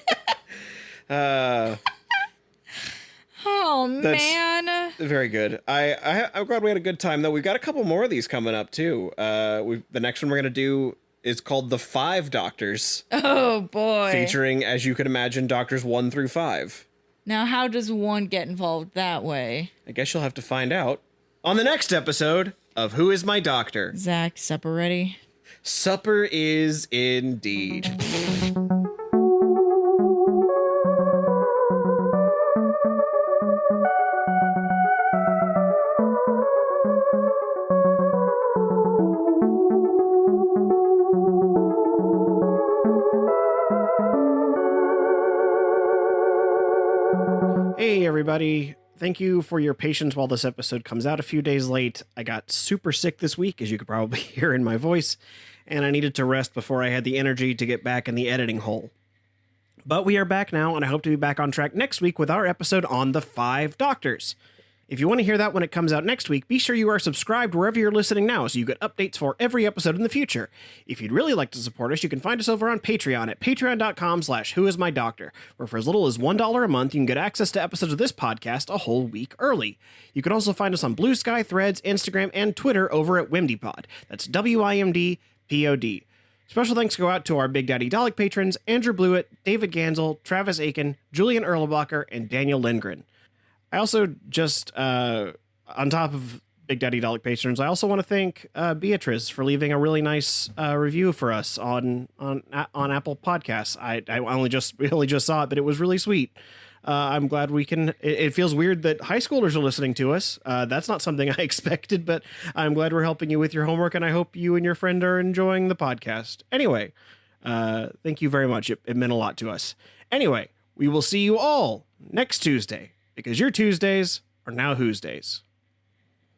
Oh man, very good. I'm glad we had a good time though. We've got a couple more of these coming up too. The next one we're gonna do is called The Five Doctors. Oh boy, featuring, as you could imagine, Doctors 1 through 5. Now, how does one get involved that way? I guess you'll have to find out on the next episode of Who Is My Doctor? Zach, supper ready? Supper is indeed. Hey, everybody. Thank you for your patience while this episode comes out a few days late. I got super sick this week, as you could probably hear in my voice, and I needed to rest before I had the energy to get back in the editing hole. But we are back now, and I hope to be back on track next week with our episode on the 5 Doctors. If you want to hear that when it comes out next week, be sure you are subscribed wherever you're listening now so you get updates for every episode in the future. If you'd really like to support us, you can find us over on Patreon at patreon.com/whoismydoctor, where for as little as $1 a month, you can get access to episodes of this podcast a whole week early. You can also find us on Blue Sky, Threads, Instagram, and Twitter over at WimDpod. That's WIMDPOD. Special thanks go out to our Big Daddy Dalek patrons, Andrew Blewett, David Gansel, Travis Aiken, Julian Erlbacher, and Daniel Lindgren. I also just, on top of Big Daddy Dalek patrons, I also want to thank Beatrice for leaving a really nice review for us on Apple Podcasts. I only just saw it, but it was really sweet. I'm glad we can. It feels weird that high schoolers are listening to us. That's not something I expected, but I'm glad we're helping you with your homework, and I hope you and your friend are enjoying the podcast. Anyway, thank you very much. It meant a lot to us. Anyway, we will see you all next Tuesday, because your Tuesdays are now Who's Days.